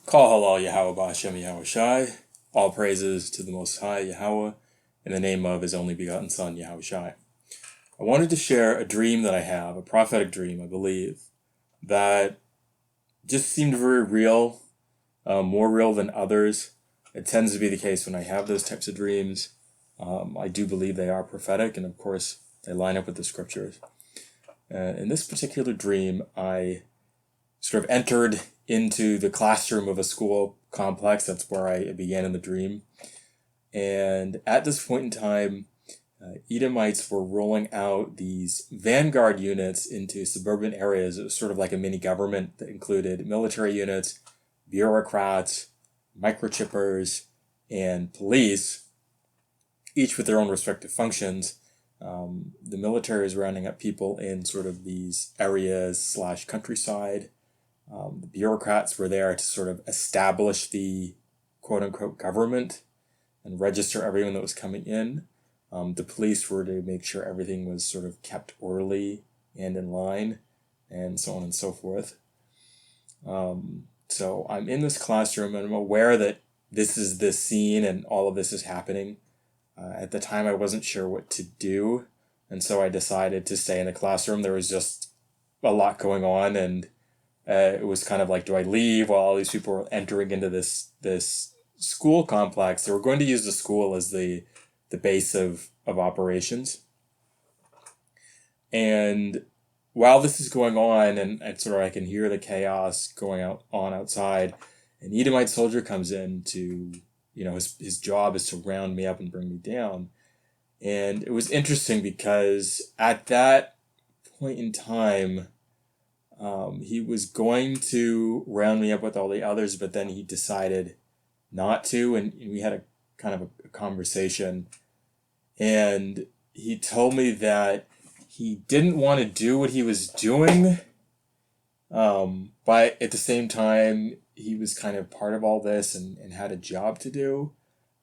Call halal Yahawah Yahawashi. All praises to the Most High Yahawah, in the name of His only begotten Son Yahawashi. I wanted to share a dream that I have, a prophetic dream, I believe, that just seemed very real, more real than others. It tends to be the case when I have those types of dreams. I do believe they are prophetic, and of course, they line up with the scriptures. In this particular dream, I sort of entered into the classroom of a school complex. That's where I began in the dream. And at this point in time, Edomites were rolling out these vanguard units into suburban areas. It was sort of like a mini government that included military units, bureaucrats, microchippers, and police, each with their own respective functions. The military is rounding up people in sort of these areas / countryside. The bureaucrats were there to sort of establish the quote-unquote government and register everyone that was coming in. The police were to make sure everything was sort of kept orderly and in line, and so on and so forth. So I'm in this classroom, and I'm aware that this is the scene and all of this is happening. At the time, I wasn't sure what to do, and so I decided to stay in the classroom. There was just a lot going on, and it was kind of like, do I leave while all these people were entering into this school complex? They were going to use the school as the base of operations. And while this is going on, and sort of I can hear the chaos going on outside, an Edomite soldier comes in to, his job is to round me up and bring me down. And it was interesting because at that point in time, he was going to round me up with all the others, but then he decided not to, and we had a kind of a conversation. And he told me that he didn't want to do what he was doing, but at the same time, he was kind of part of all this and had a job to do.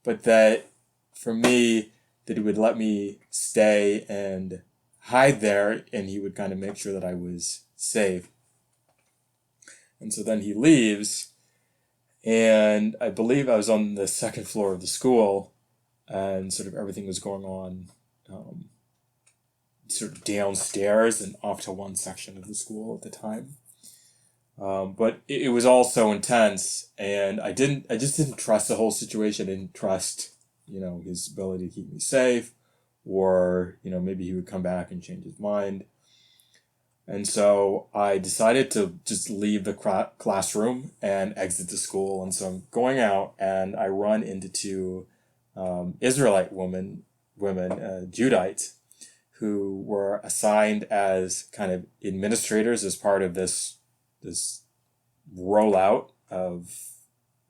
But that, for me, that he would let me stay and hide there, and he would kind of make sure that I was safe. And so then he leaves, and I believe I was on the second floor of the school, and sort of everything was going on sort of downstairs and off to one section of the school at the time. But it was all so intense, and I just didn't trust the whole situation. I didn't trust, his ability to keep me safe, or, maybe he would come back and change his mind. And so I decided to just leave the classroom and exit the school. And so I'm going out, and I run into two Israelite women, Judites, who were assigned as kind of administrators as part of this rollout of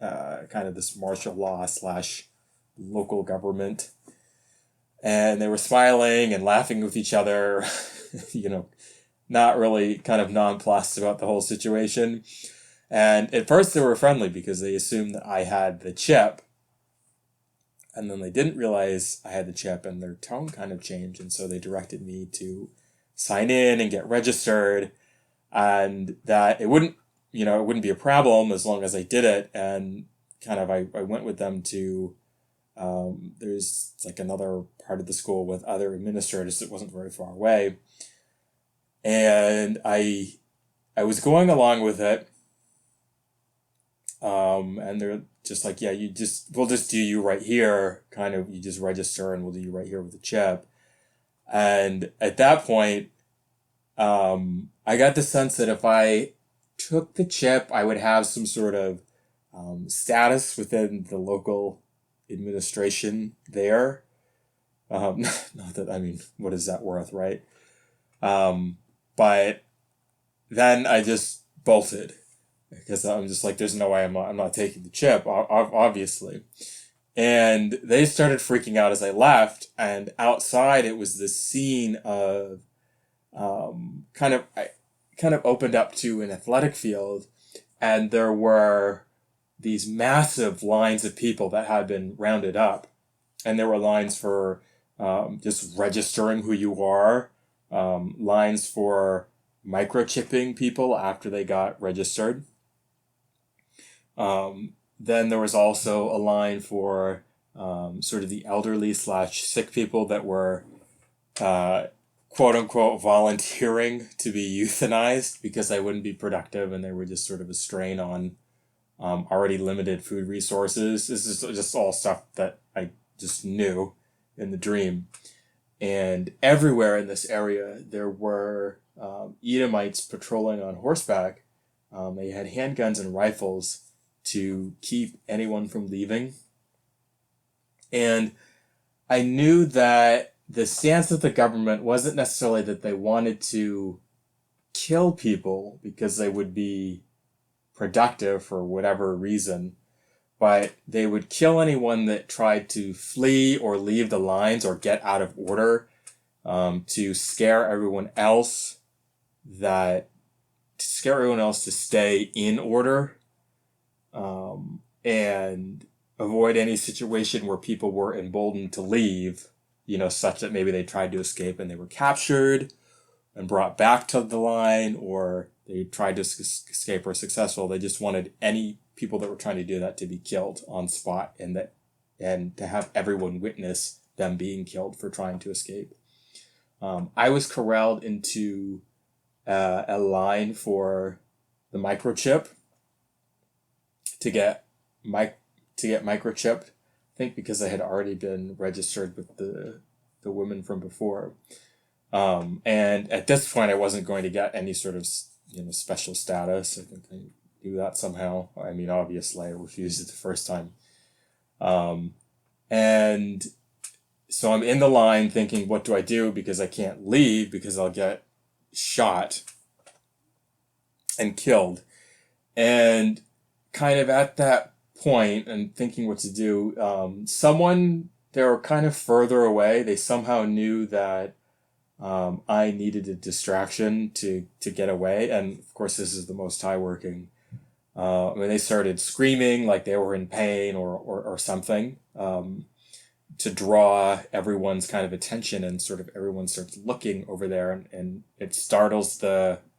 kind of this martial law / local government. And they were smiling and laughing with each other, not really kind of nonplussed about the whole situation. And at first they were friendly because they assumed that I had the chip. And then they didn't realize I had the chip, and their tone kind of changed. And so they directed me to sign in and get registered, and that it wouldn't be a problem as long as I did it. And kind of I went with them to, there's like another part of the school with other administrators that wasn't very far away. And I was going along with it. And they're just like, yeah, we'll just do you right here. Kind of, you just register and we'll do you right here with the chip. And at that point, I got the sense that if I took the chip, I would have some sort of, status within the local administration there. Not that, what is that worth, right? But then I just bolted, because I'm just like, there's no way I'm not taking the chip, obviously. And they started freaking out as I left, and outside it was this scene of kind of opened up to an athletic field, and there were these massive lines of people that had been rounded up, and there were lines for just registering who you are, lines for microchipping people after they got registered. Then there was also a line for sort of the elderly / sick people that were quote unquote volunteering to be euthanized because they wouldn't be productive and they were just sort of a strain on already limited food resources. This is just all stuff that I just knew in the dream. And everywhere in this area, there were Edomites patrolling on horseback. They had handguns and rifles to keep anyone from leaving. And I knew that the stance of the government wasn't necessarily that they wanted to kill people because they would be productive for whatever reason, but they would kill anyone that tried to flee or leave the lines or get out of order, to scare everyone else to stay in order, and avoid any situation where people were emboldened to leave, such that maybe they tried to escape and they were captured and brought back to the line, or they tried to escape or successful. They just wanted any people that were trying to do that to be killed on spot, and to have everyone witness them being killed for trying to escape. I was corralled into a line for the microchip to get microchipped. I think because I had already been registered with the women from before. And at this point, I wasn't going to get any sort of special status. I think I knew that somehow. I mean, obviously, I refused it the first time. And so I'm in the line thinking, what do I do? Because I can't leave because I'll get shot and killed. And kind of at that point and thinking what to do, they were kind of further away. They somehow knew that I needed a distraction to get away. And of course, this is the Most High working. When they started screaming like they were in pain or something, to draw everyone's kind of attention, and sort of everyone starts looking over there, and it startles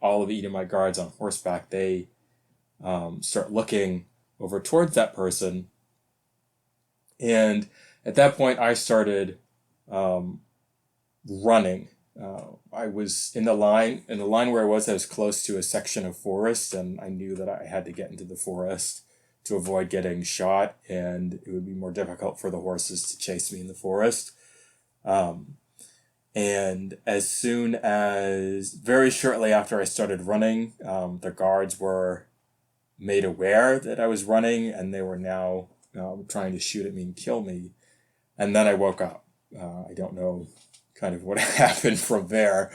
all of the Edomite guards on horseback. They start looking over towards that person. And at that point, I started running. I was in the line where I was close to a section of forest, and I knew that I had to get into the forest to avoid getting shot, and it would be more difficult for the horses to chase me in the forest. And very shortly after I started running, the guards were made aware that I was running, and they were now trying to shoot at me and kill me. And then I woke up. I don't know kind of what happened from there,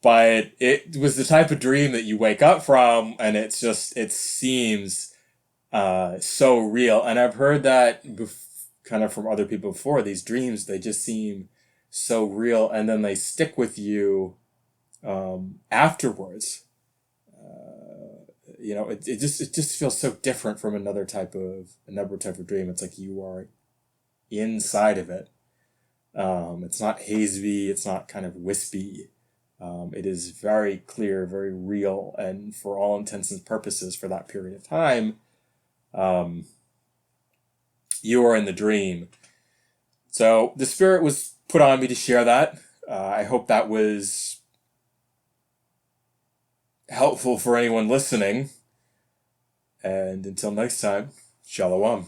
but it was the type of dream that you wake up from, and it seems so real. And I've heard that kind of from other people before. These dreams, they just seem so real, and then they stick with you afterwards. It just feels so different from another type of dream. It's like you are inside of it. It's not hazy. It's not kind of wispy. It is very clear, very real, and for all intents and purposes, for that period of time, you are in the dream. So the Spirit was put on me to share that. I hope that was helpful for anyone listening. And until next time, Shalom.